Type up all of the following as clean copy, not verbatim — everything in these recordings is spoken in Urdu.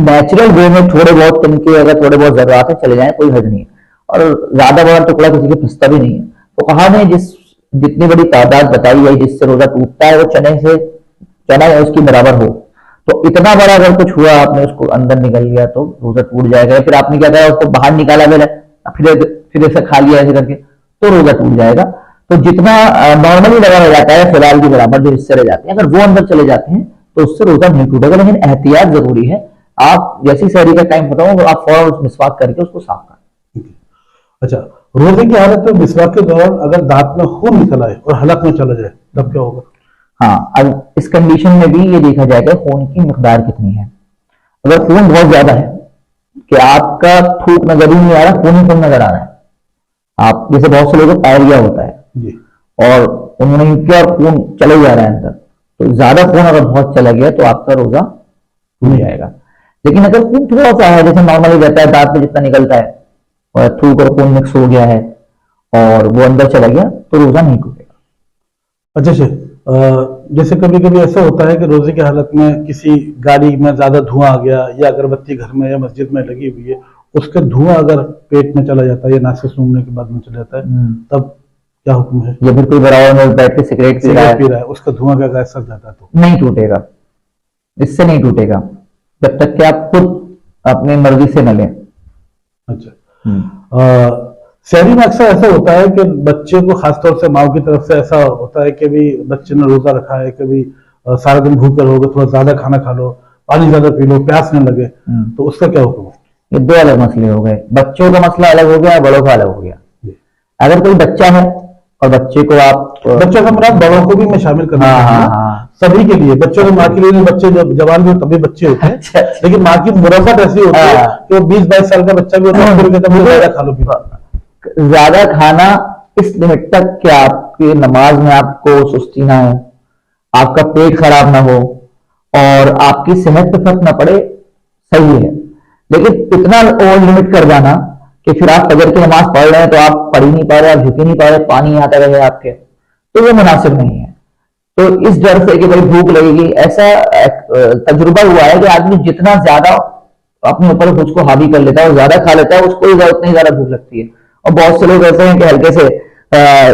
نیچرل وے میں تھوڑے بہت تنکے اگر تھوڑے بہت ذرات ہیں چلے جائیں کوئی حرج نہیں ہے، اور زیادہ بڑا ٹکڑا کسی کے پھنستا بھی نہیں ہے. تو کہا نے جتنی بڑی تعداد بتائی ہے جس سے روزہ ٹوٹتا ہے وہ چنا ہے اس کی برابر ہو، تو اتنا بڑا اگر کچھ ہوا آپ نے اس کو اندر نکل لیا تو روزہ ٹوٹ جائے گا. پھر آپ نے کیا کہا اس کو باہر نکالا پھر ایسے کھا لیا ایسے کر کے تو روزہ ٹوٹ جائے گا. تو جتنا نارملی لگا رہ جاتا ہے فی الحال کی برابر جو حصے رہ جاتے ہیں اگر وہ اندر چلے جاتے ہیں تو اس سے روزہ نہیں ٹوٹے گا. لیکن احتیاط ضروری ہے. آپ جیسی سحری کا ٹائم بتاؤ آپ فوراً مسواک کر کے اس کو صاف کریں. اچھا، روزے کی حالت میں مسواک کے دوران اگر دانت میں خون نکل آئے اور حلق میں چلا جائے تب کیا ہوگا؟ ہاں، اب اس کنڈیشن میں بھی یہ دیکھا جائے گا خون کی مقدار کتنی ہے. اگر خون بہت زیادہ ہے کہ آپ کا تھوک نظر ہی نہیں آ رہا، خون ہی خون نظر آ رہا ہے، آپ جیسے بہت سے لوگوں کو پائریا ہوتا ہے جی، اور انہوں نے کیا خون چلے جا رہا ہے اندر، تو زیادہ خون اگر بہت چلا گیا تو آپ کا روزہ ٹوٹ جائے گا. لیکن اگر خون تھوڑا سا ہے جیسے نارملی رہتا ہے دانت میں جتنا نکلتا ہے اور تھوک اور خون مکس ہو گیا ہے اور وہ اندر چلا گیا تو روزہ نہیں ٹوٹے گا. اچھا جیسے کبھی کبھی ایسا ہوتا ہے کہ روزے کی حالت میں کسی گاڑی میں زیادہ دھواں آ گیا یا اگربتی گھر میں یا مسجد میں لگی ہوئی ہے، اس کا دھواں اگر پیٹ میں چلا جاتا ہے یا ناک سے سونگھنے کے بعد میں چلا جاتا ہے تب کیا حکم ہے؟ یہ بالکل برابر میں بیٹھ کے سگریٹ پی رہا ہے اس کا دھواں کا اثر جاتا ہے تو نہیں ٹوٹے گا، اس سے نہیں ٹوٹے گا جب تک کہ آپ خود اپنی مرضی سے نہ لیں. اچھا، شہری میں اکثر ایسا ہوتا ہے کہ بچے کو خاص طور سے ماؤں کی طرف سے ایسا ہوتا ہے کہ بھی بچے نے روزہ رکھا ہے، کبھی سارا دن بھوکے رہو گے، تھوڑا زیادہ کھانا کھا لو، پانی زیادہ پی لو، پیاس نہ لگے، تو اس کا کیا حکم ہے؟ یہ دو الگ مسئلے ہو گئے. بچوں کا مسئلہ الگ ہو گیا، بڑوں کا الگ ہو گیا. اگر کوئی بچہ ہے اور بچے کو آپ بچوں کا مراد بڑوں کو بھی میں شامل کرنا چاہوں گا، سبھی کے لیے، بچوں کو ماں کے لیے، بچے جب جوان بھی تبھی بچے ہوتے ہیں، لیکن ماں کی مربت ایسی ہوتی ہے کہ وہ 20-22 سال کا بچہ بھی ہوتا ہے زیادہ کھا لو پیو. زیادہ کھانا اس لمٹ تک کہ آپ کی نماز میں آپ کو سستی نہ ہو، آپ کا پیٹ خراب نہ ہو اور آپ کی صحت پہ فرق نہ پڑے، صحیح ہے. لیکن اتنا اوور لمٹ کر جانا کہ پھر آپ فجر کی نماز پڑھ رہے ہیں تو آپ پڑھ ہی نہیں پا رہے، آپ جھک ہی نہیں پا رہے، پانی آتا رہے آپ کے، تو یہ مناسب نہیں ہے. تو اس ڈر سے کہ بھائی بھوک لگے گی، ایسا تجربہ ہوا ہے کہ آدمی جتنا زیادہ اپنے اوپر خود کو حاوی کر لیتا ہے اور زیادہ کھا لیتا ہے اس کو اتنی زیادہ بھوک لگتی ہے. اور بہت سے لوگ ایسے ہیں کہ ہلکے سے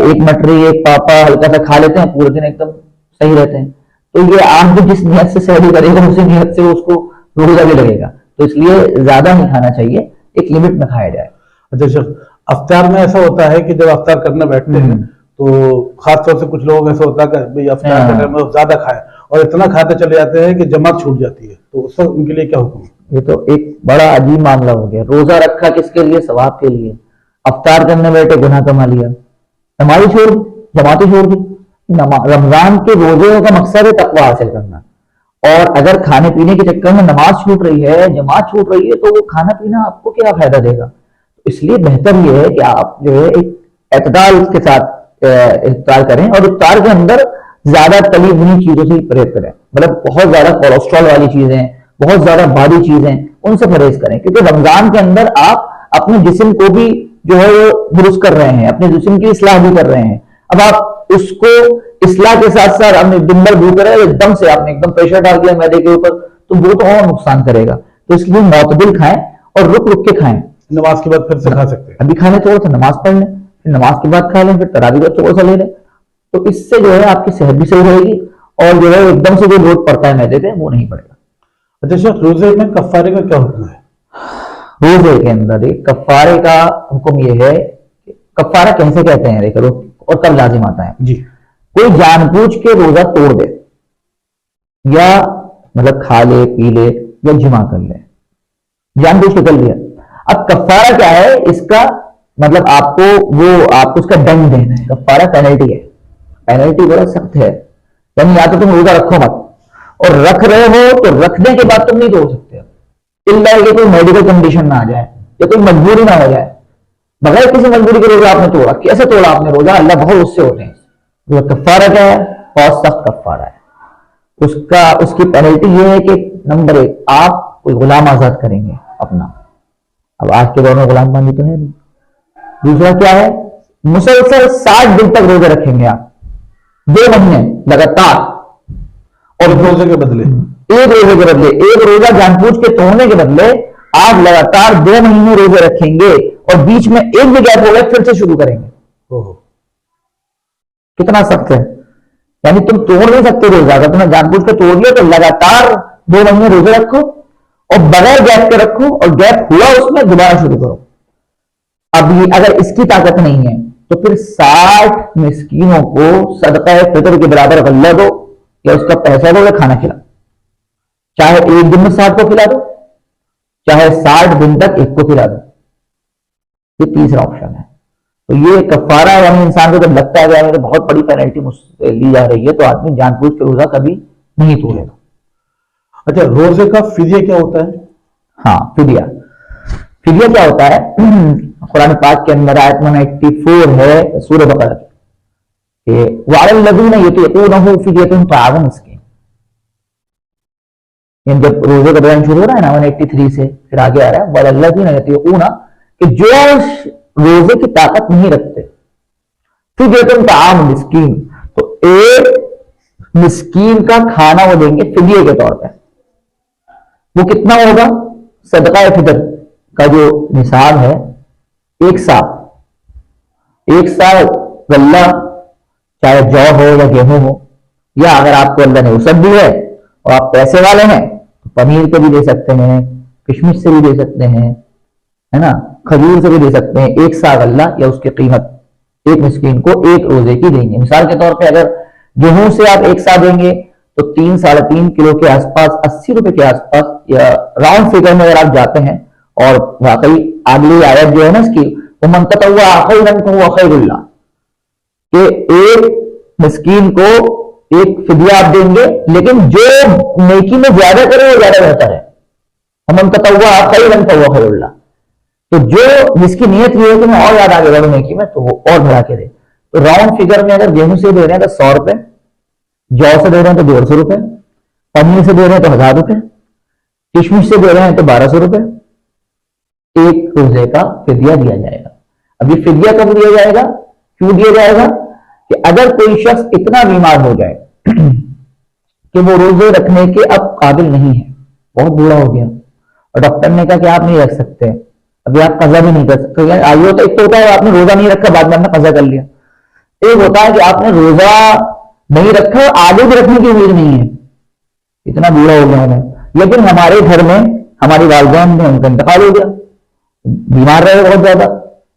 ایک مٹری ایک پاپا ہلکا سا کھا لیتے ہیں، پورے دن ایک دم صحیح رہتے ہیں. تو یہ آپ بھی جس نیت سے سحری کرے گا اسی نیت سے اس کو روزہ بھی لگے گا. تو اس لیے زیادہ نہیں کھانا چاہیے، ایک لمٹ میں کھایا جائے. اچھا شیخ، افطار میں ایسا ہوتا ہے کہ جب افطار کرنے بیٹھتے ہیں تو خاص طور سے کچھ لوگ ایسا ہوتا ہے کہ افطار کے ٹائم میں زیادہ کھائے اور اتنا کھاتے چلے جاتے ہیں کہ جماعت چھوٹ جاتی ہے، تو اس وقت ان کے لیے کیا حکم ہے؟ یہ تو ایک بڑا عجیب معاملہ ہو گیا. روزہ رکھا کس کے لیے؟ ثواب کے لیے. افطار کرنے بیٹھے گناہ کما لیا، نمازی چھوڑ دی، جماعتیں چھوڑ دی. رمضان کے روزے کا مقصد ہے تقویٰ حاصل کرنا، اور اگر کھانے پینے کے چکر میں نماز چھوٹ رہی ہے، جماعت چھوٹ رہی ہے، تو وہ کھانا پینا آپ کو کیا فائدہ دے گا؟ اس لیے بہتر یہ ہے کہ آپ جو ہے ایک اعتدال کے ساتھ افطار کریں، اور افطار کے اندر زیادہ تلی بھنی چیزوں سے پرہیز کریں. مطلب بہت زیادہ کولیسٹرول والی چیزیں، بہت زیادہ بھاری چیزیں، ان سے پرہیز کریں، کیونکہ رمضان کے اندر آپ اپنے جسم کو بھی جو ہے وہ درست کر رہے ہیں، اپنے جسم کی اصلاح بھی کر رہے ہیں. اب آپ اس کو اصلاح کے ساتھ ساتھ اپنے دن بھر بھوک رہے ایک دم سے آپ نے ایک دم پریشر ڈال دیا معدے کے اوپر، تو وہ تو اور نقصان کرے گا. تو اس لیے معتدل کھائیں اور رک رک کے کھائیں. نماز کے بعد پھر سے کھا سکتے ہیں، ابھی کھانے تھوڑا سا نماز پڑھ لیں، پھر نماز کے بعد کھا لیں، پھر تراویح کا تھوڑا سا لے لیں. تو اس سے جو ہے آپ کی صحت بھی صحیح رہے گی اور جو ہے ایک دم سے جو لوڈ پڑتا ہے معدے پہ وہ نہیں پڑے گا. اچھا شیخ، روزے میں کفارے کا کیا حکم ہے؟ روزے کے اندر کفارے کا حکم یہ ہے کہ کفارہ کیسے کہتے ہیں دیکھو اور کب لازم آتا ہے. جی، کوئی جان بوجھ کے روزہ توڑ دے یا مطلب کھا لے پی لے یا جمع کر لے، جان بوجھ کے کر لیا. اب کفارہ کیا ہے اس کا مطلب آپ کو اس کا دنڈ دینا ہے. کفارہ پینلٹی ہے، پینلٹی بڑا سخت ہے. یعنی یا تو تم روزہ رکھو مت، اور رکھ رہے ہو تو رکھنے کے بعد تم نہیں توڑ سکتے الا کہ کوئی میڈیکل کنڈیشن نہ آ جائے یا کوئی مجبوری نہ ہو جائے. بغیر کسی مجبوری کے روزہ آپ نے توڑا، کیسے توڑا آپ نے روزہ؟ اللہ بہت غصے ہوتے ہیں. وہ کفارہ کیا ہے؟ بہت سخت کفارہ ہے. اس کی پینلٹی یہ ہے کہ نمبر 1 آپ کوئی غلام آزاد کریں گے اپنا. اب آج کے دور میں غلام بندی تو ہے نہیں. دوسرا کیا ہے؟ مسلسل 60 دن تک روزے رکھیں گے آپ، 2 مہینے لگاتار، اور روزے کے بدلے ایک روزے کے بدلے ایک روزہ جان بوجھ کے توڑنے کے بدلے آپ لگاتار 2 مہینے روزے رکھیں گے اور بیچ میں ایک بھی گیپ ہوگا پھر سے شروع کریں گے. کتنا سخت ہے. یعنی تم توڑ نہیں سکتے روزہ. اگر تمہیں جان بوجھ کے توڑ لیا تو لگاتار 2 مہینے روزے رکھو اور بغیر گیپ کے رکھو, اور گیپ ہوا اس میں دوبارہ شروع کرو. اب اگر اس کی طاقت نہیں ہے تو پھر 60 مسکینوں کو صدقہ فطر کے برابر غلہ دو, یا اس کا پیسہ دو, یا کھانا کھلاؤ. چاہے ایک دن میں 60 کو کھلا دو, چاہے 60 دن تک ایک کو کھلا دو. یہ تیسرا آپشن ہے. تو یہ کفارہ, یعنی انسان کو جب لگتا ہے کہ بہت بڑی پینلٹی مجھ سے لی جا رہی ہے, تو آدمی جان بوجھ کے روزہ کبھی نہیں توڑے گا. اچھا, روزے کا فدیہ کیا ہوتا ہے؟ ہاں, فدیہ کیا ہوتا ہے؟ قرآن پاک کے اندر آیت نمبر 84 ہے سورہ بقرہ کی, کہ وَعَلَى الَّذِينَ يُطِيقُونَهُ فِدْيَةٌ طَعَامُ مِسْكِينٍ. یعنی جب روزے کا بیان شروع ہو رہا ہے نا 183 سے, پھر آگے آ رہا ہے وَعَلَى الَّذِينَ يُطِيقُونَ, کہ جو روزے کی طاقت نہیں رکھتے, فِدْيَةٌ طَعَامُ مِسْكِينٍ, تو ایک مسکین کا کھانا وہ دیں گے فدیے کے طور پہ. وہ کتنا ہوگا؟ صدقہ فطر کا جو نصاب ہے, ایک سا غلہ, چاہے جو ہو یا گیہوں ہو, یا اگر آپ کو اللہ نے وسعت دی ہے اور آپ پیسے والے ہیں تو پنیر کے بھی دے سکتے ہیں, کشمش سے بھی دے سکتے ہیں, ہے نا, کھجور سے بھی دے سکتے ہیں. ایک سا غلہ یا اس کی قیمت ایک مسکین کو ایک روزے کی دیں گے. مثال کے طور پہ اگر گیہوں سے آپ ایک سا دیں گے تو 3-3.5 کلو کے آس پاس 80 روپے کے آس پاس, یا راؤنڈ فگر میں اگر آپ جاتے ہیں, اور واقعی اگلی آیت جو ہے نا اس کی, وَمَن تَطَوَّعَ خَيْرًا فَهُوَ خَيْرٌ لَهُ, کہ ایک مسکین کو ایک فدیہ آپ دیں گے, لیکن جو نیکی میں زیادہ کرے وہ زیادہ بہتر ہے. وَمَن تَطَوَّعَ خَيْرًا فَهُوَ خَيْرٌ لَهُ, تو جو جس کی نیت یہ ہے کہ میں اور زیادہ آگے بڑھوں نیکی میں, تو وہ اور بڑھا کے دے. تو راؤنڈ فگر میں اگر گیہوں سے دے رہے ہیں تو 100 روپے, جو سے دے رہے ہیں تو 150 روپے, پنیر سے دے رہے ہیں تو 1000 روپے, کشمش سے دے رہے ہیں تو 1200 روپے, ایک روزے کا فدیہ دیا جائے گا. اب یہ فدیہ کب دیا جائے گا, کیوں دیا جائے گا؟ کہ اگر کوئی شخص اتنا بیمار ہو جائے کہ وہ روزے رکھنے کے اب قابل نہیں ہے, بہت بوڑھا ہو گیا, اور ڈاکٹر نے کہا کہ آپ نہیں رکھ سکتے, ابھی آپ قضا بھی نہیں کر سکتے. آئیے تو ایک تو ہوتا ہے آپ نے روزہ نہیں رکھا, بعد میں آپ نے قضا کر لیا. ایک ہوتا ہے کہ آپ نے روزہ نہیں رکھا, آگے بھی رکھنے کی امید نہیں ہے, اتنا بوڑھا ہو گیا ہے. لیکن ہمارے گھر میں ہماری والدین نے ان کا انتقال ہو گیا, بیمار رہے بہت زیادہ,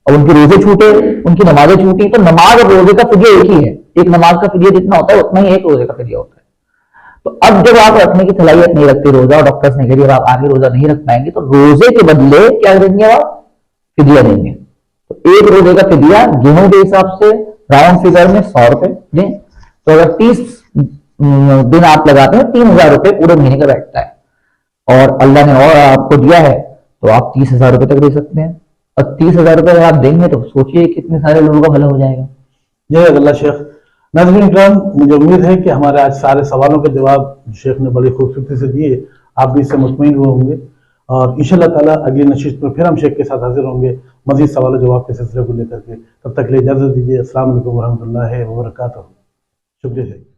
اور ان کے روزے چھوٹے, ان کی نمازیں چھوٹی, تو نماز اور روزے کا فدیہ ایک ہی ہے. ایک نماز کا فدیہ جتنا ہوتا ہے اتنا ہی ایک روزے کا فدیہ ہوتا ہے. تو اب جب آپ رکھنے کی صلاحیت نہیں رکھتے روزہ, اور ڈاکٹرز نے کہا آپ آگے روزہ نہیں رکھ پائیں گے, تو روزے کے بدلے کیا دیں گے آپ؟ فدیہ دیں گے. تو ایک روزے کا فدیہ گیہوں کے حساب سے راؤنڈ فگر میں 100 روپے دیں. تو اگر 30 دن آپ لگاتے ہیں 3000 روپے پورے مہینے کا بیٹھتا ہے, اور اللہ نے اور آپ کو دیا ہے تو آپ 30,000 روپے تک دے سکتے ہیں. اور 30,000 روپے اگر آپ دیں گے تو سوچئے کتنے سارے لوگوں کا بھلا ہو جائے گا. جزاک اللہ شیخ. ناظرین اکرام, مجھے امید ہے کہ ہمارے آج سارے سوالوں کے جواب شیخ نے بڑی خوبصورتی سے دیے, آپ بھی اس سے مطمئن ہوئے ہوں گے, اور انشاءاللہ تعالیٰ اگلی نشست میں پھر ہم شیخ کے ساتھ حاضر ہوں گے مزید سوال و جواب کے سلسلے کو لے کر کے. تب تک کے لیے اجازت دیجیے. السلام علیکم ورحمۃ اللہ وبرکاتہ. شکریہ شیخ.